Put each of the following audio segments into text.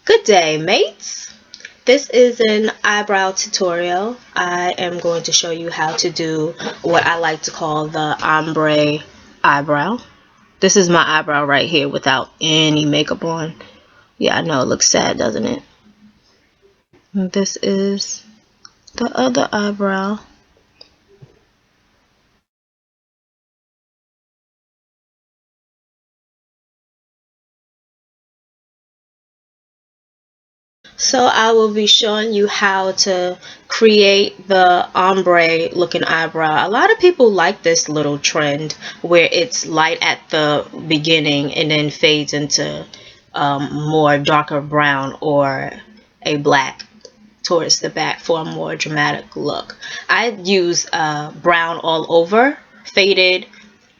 Good day, mates. This is an eyebrow tutorial. I am going to show you how to do what I like to call the ombre eyebrow. This is my eyebrow right here without any makeup on. Yeah, I know it looks sad, doesn't it? And this is the other eyebrow. So I will be showing you how to create the ombre looking eyebrow. A lot of people like this little trend where it's light at the beginning and then fades into more darker brown or a black towards the back for a more dramatic look. I use brown all over, faded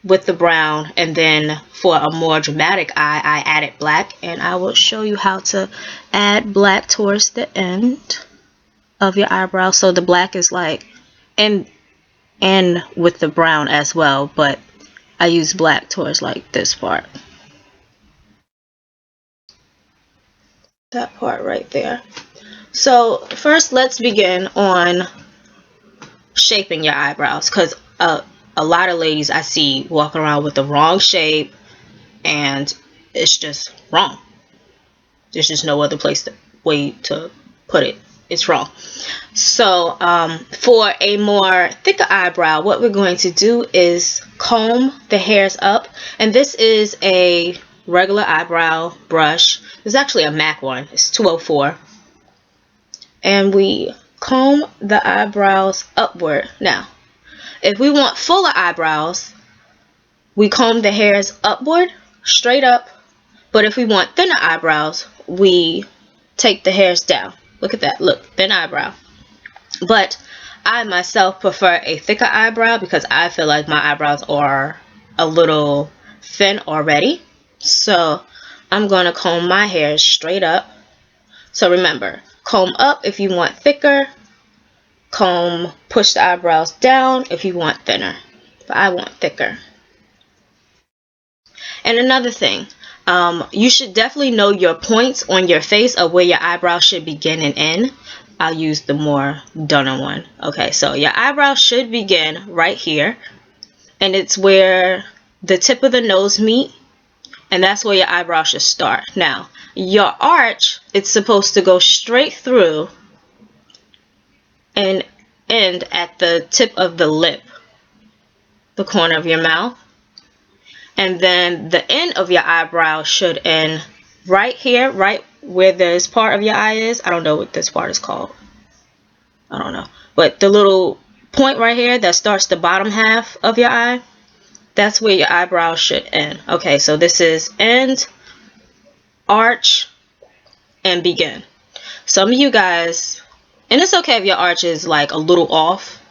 with the brown, and then for a more dramatic eye I added black, and I will show you how to add black towards the end of your eyebrow. So the black is like and with the brown as well, but I use black towards like this part, that part right there. So first let's begin on shaping your eyebrows, because a lot of ladies I see walking around with the wrong shape and it's just wrong. There's just no other way to put it. It's wrong. So for a more thicker eyebrow, what we're going to do is comb the hairs up. And this is a regular eyebrow brush. It's actually a MAC one. It's 204. And we comb the eyebrows upward. Now, if we want fuller eyebrows, we comb the hairs upward, straight up. But if we want thinner eyebrows, we take the hairs down. Look at that. Look, thin eyebrow. But I myself prefer a thicker eyebrow because I feel like my eyebrows are a little thin already. So I'm going to comb my hairs straight up. So remember, comb up if you want thicker. Push the eyebrows down if you want thinner. But I want thicker. And another thing, you should definitely know your points on your face of where your eyebrow should begin and end. I'll use the more dunner one. Okay, so your eyebrow should begin right here, and it's where the tip of the nose meet, and that's where your eyebrow should start. Now, your arch, it's supposed to go straight through and end at the tip of the lip, the corner of your mouth. And then the end of your eyebrow should end right here, right where this part of your eye is. I don't know what this part is called. I don't know. But the little point right here that starts the bottom half of your eye, that's where your eyebrow should end. Okay, so this is end, arch, and begin. Some of you guys, and it's okay if your arch is like a little off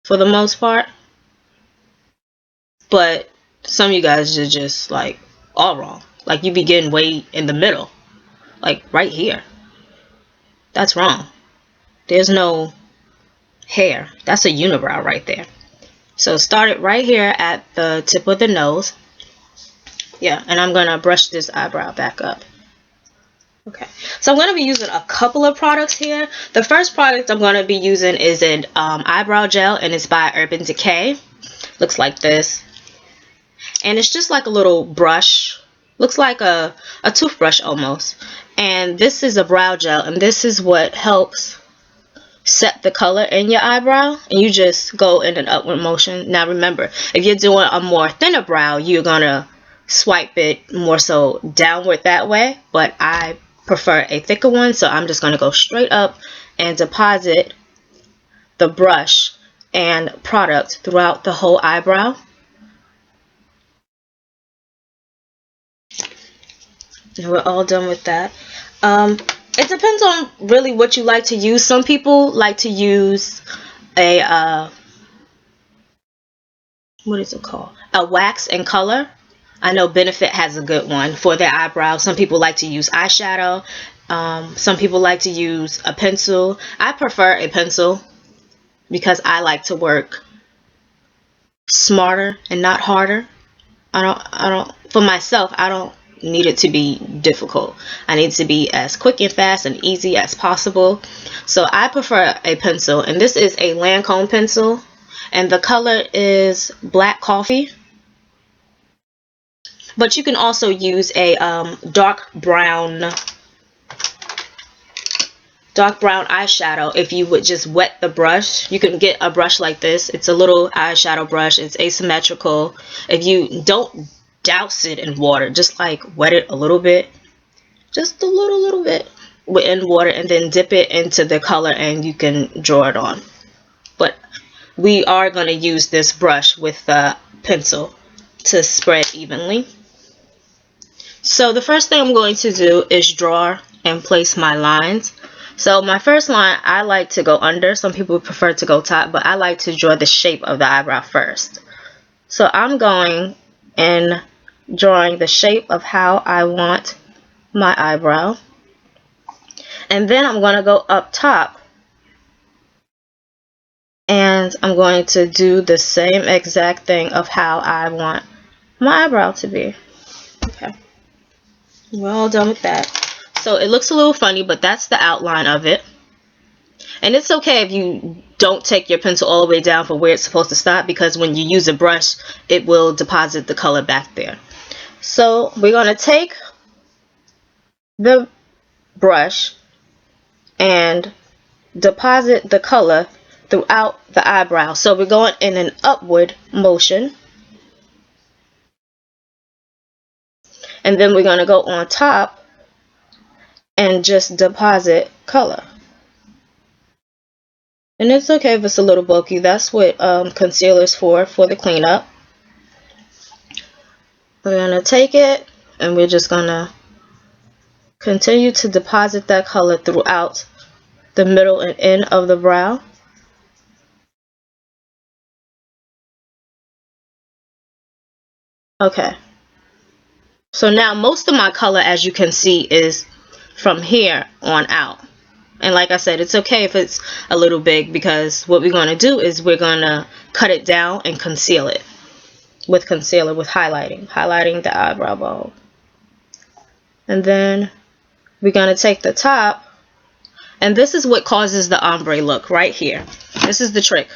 for the most part, but some of you guys are just like all wrong. Like you begin way in the middle, like right here. That's wrong. There's no hair. That's a unibrow right there. So start it right here at the tip of the nose. Yeah, and I'm gonna brush this eyebrow back up. Okay, so I'm going to be using a couple of products here. The first product I'm going to be using is an eyebrow gel, and it's by Urban Decay. Looks like this. And it's just like a little brush. Looks like a toothbrush almost. And this is a brow gel, and this is what helps set the color in your eyebrow. And you just go in an upward motion. Now remember, if you're doing a more thinner brow, you're going to swipe it more so downward that way. But I prefer a thicker one, so I'm just going to go straight up and deposit the brush and product throughout the whole eyebrow. And we're all done with that. It depends on really what you like to use. Some people like to use a what is it called? A wax and color. I know Benefit has a good one for their eyebrows. Some people like to use eyeshadow. Some people like to use a pencil. I prefer a pencil because I like to work smarter and not harder. For myself, I don't need it to be difficult. I need it to be as quick and fast and easy as possible. So I prefer a pencil, and this is a Lancome pencil, and the color is Black Coffee. But you can also use a dark brown eyeshadow. If you would just wet the brush, you can get a brush like this. It's a little eyeshadow brush. It's asymmetrical. If you don't douse it in water, just like wet it a little bit, just a little bit in water, and then dip it into the color and you can draw it on. But we are going to use this brush with the pencil to spread evenly. So the first thing I'm going to do is draw and place my lines. So my first line, I like to go under. Some people prefer to go top, but I like to draw the shape of the eyebrow first. So I'm going and drawing the shape of how I want my eyebrow. And then I'm going to go up top and I'm going to do the same exact thing of how I want my eyebrow to be. Okay. We're all done with that. So it looks a little funny, but that's the outline of it. And it's okay if you don't take your pencil all the way down for where it's supposed to stop, because when you use a brush, it will deposit the color back there. So we're going to take the brush and deposit the color throughout the eyebrow. So we're going in an upward motion. And then we're going to go on top and just deposit color. And it's okay if it's a little bulky. That's what concealer is for the cleanup. We're going to take it and we're just going to continue to deposit that color throughout the middle and end of the brow. Okay. So now most of my color, as you can see, is from here on out. And like I said, it's okay if it's a little big, because what we're going to do is we're going to cut it down and conceal it with concealer, with highlighting the eyebrow bone. And then we're going to take the top, and this is what causes the ombre look right here. This is the trick.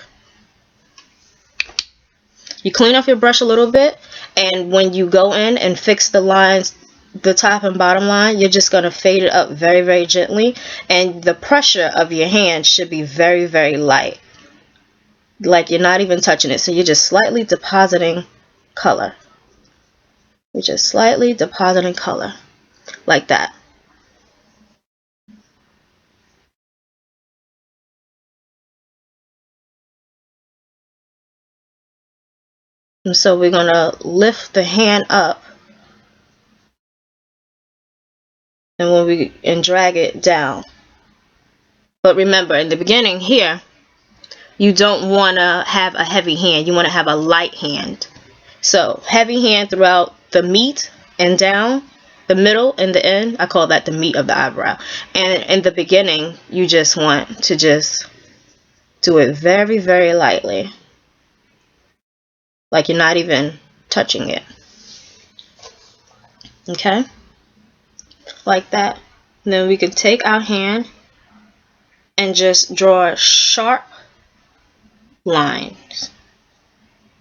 You clean off your brush a little bit, and when you go in and fix the lines, the top and bottom line, you're just going to fade it up very, very gently, and the pressure of your hand should be very, very light, like you're not even touching it. So you're just slightly depositing color. You're just slightly depositing color like that. And so we're going to lift the hand up, and drag it down. But remember, in the beginning here, you don't want to have a heavy hand. You want to have a light hand. So heavy hand throughout the meat and down, the middle and the end. I call that the meat of the eyebrow. And in the beginning, you just want to just do it very, very lightly, like you're not even touching it. Okay, like that. And then we can take our hand and just draw sharp lines.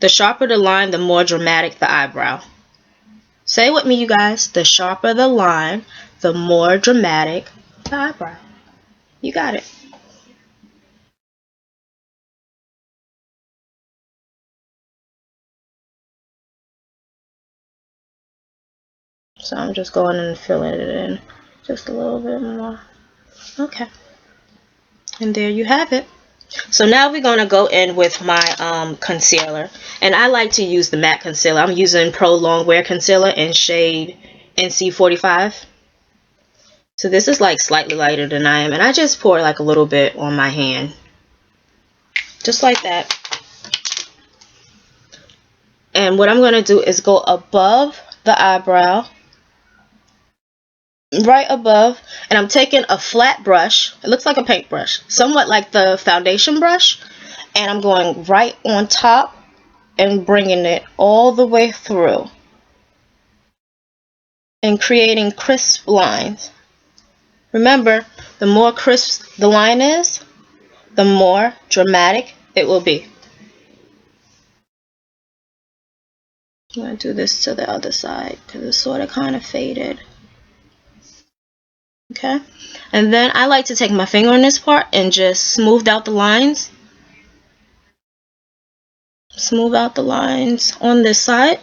The sharper the line, the more dramatic the eyebrow. Say it with me, you guys. The sharper the line, the more dramatic the eyebrow. You got it. So I'm just going and filling it in just a little bit more. Okay. And there you have it. So now we're going to go in with my concealer. And I like to use the matte concealer. I'm using Pro Longwear Concealer in shade NC45. So this is like slightly lighter than I am. And I just pour like a little bit on my hand. Just like that. And what I'm going to do is go above the eyebrow. Right above, and I'm taking a flat brush. It looks like a paintbrush, somewhat like the foundation brush, and I'm going right on top and bringing it all the way through. and creating crisp lines. Remember, the more crisp the line is, the more dramatic it will be. I'm going to do this to the other side because it's sort of kind of faded. Okay, and then I like to take my finger on this part and just smooth out the lines. Smooth out the lines on this side.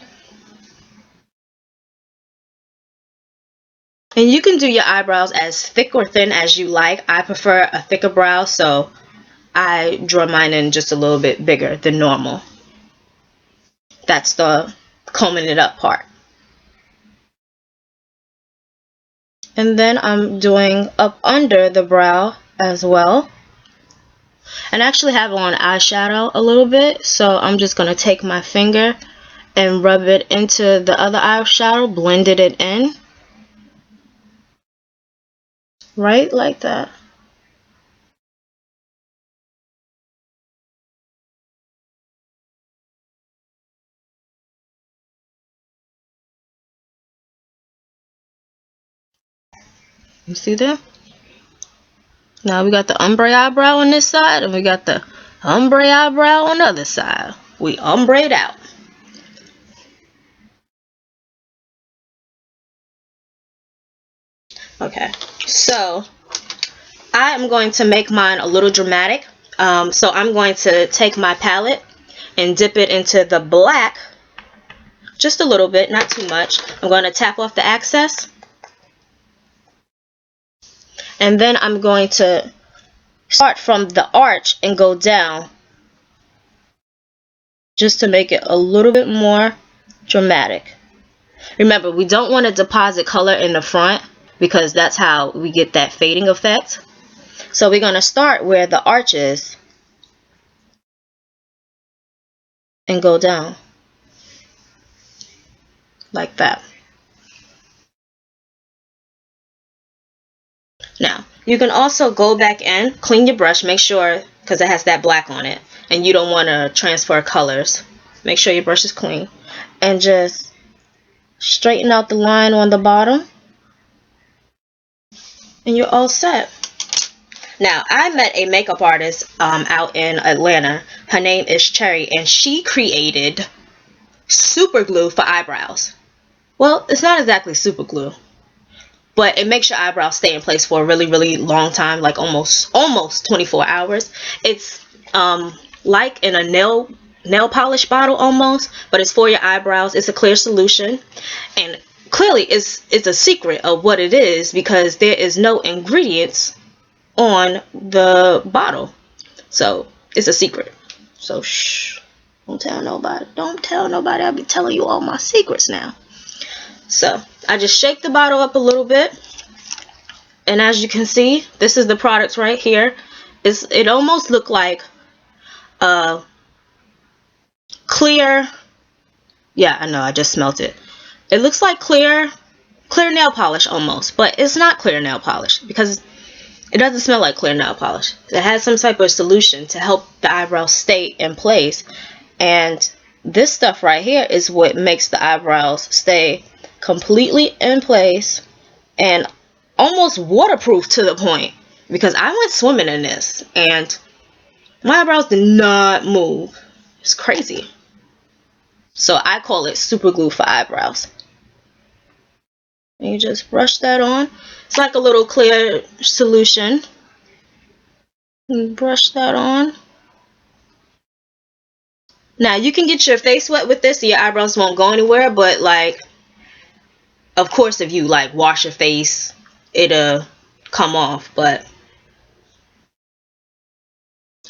And you can do your eyebrows as thick or thin as you like. I prefer a thicker brow, so I draw mine in just a little bit bigger than normal. That's the combing it up part. And then I'm doing up under the brow as well. And I actually have on eyeshadow a little bit, so I'm just going to take my finger and rub it into the other eyeshadow, blended it in. Right like that. You see that? Now we got the ombre eyebrow on this side, and we got the ombre eyebrow on the other side. We ombre'd out. Okay, so I am going to make mine a little dramatic. So I'm going to take my palette and dip it into the black, just a little bit, not too much. I'm going to tap off the excess. And then I'm going to start from the arch and go down just to make it a little bit more dramatic. Remember, we don't want to deposit color in the front because that's how we get that fading effect. So we're going to start where the arch is and go down like that. Now, you can also go back in, clean your brush, make sure, because it has that black on it, and you don't want to transfer colors. Make sure your brush is clean. And just straighten out the line on the bottom. And you're all set. Now, I met a makeup artist out in Atlanta. Her name is Cherry, and she created super glue for eyebrows. Well, it's not exactly super glue, but it makes your eyebrows stay in place for a really, really long time, like almost 24 hours. It's like in a nail polish bottle almost, but it's for your eyebrows. It's a clear solution, and clearly it's a secret of what it is because there is no ingredients on the bottle, so it's a secret. So shh, don't tell nobody. Don't tell nobody. I'll be telling you all my secrets now. So I just shake the bottle up a little bit, and as you can see, this is the product right here. It almost looked like clear. Yeah, I know, I just smelt it. It looks like clear nail polish almost, but it's not clear nail polish because it doesn't smell like clear nail polish. It has some type of solution to help the eyebrows stay in place, and this stuff right here is what makes the eyebrows stay completely in place and almost waterproof to the point, because I went swimming in this and my eyebrows did not move. It's crazy. So I call it super glue for eyebrows. And you just brush that on. It's like a little clear solution. You brush that on. Now you can get your face wet with this so your eyebrows won't go anywhere, but like, of course, if you like wash your face, it'll come off, but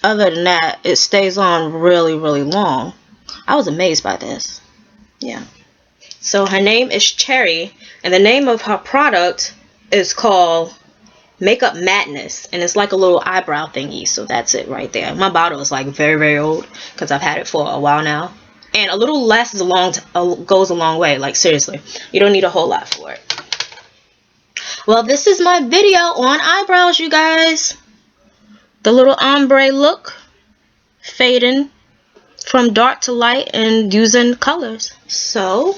other than that, it stays on really, really long. I was amazed by this. Yeah. So her name is Cherry, and the name of her product is called Makeup Madness, and it's like a little eyebrow thingy. So that's it right there. My bottle is like very, very old because I've had it for a while now, and a little less is goes a long way. Like seriously, you don't need a whole lot for it. Well, this is my video on eyebrows, you guys. The little ombre look, fading from dark to light and using colors. So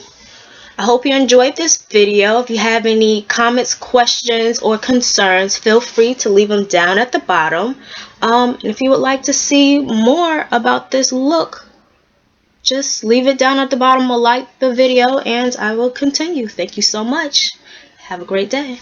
I hope you enjoyed this video. If you have any comments, questions, or concerns, feel free to leave them down at the bottom. And if you would like to see more about this look, just leave it down at the bottom or like the video and I will continue. Thank you so much. Have a great day.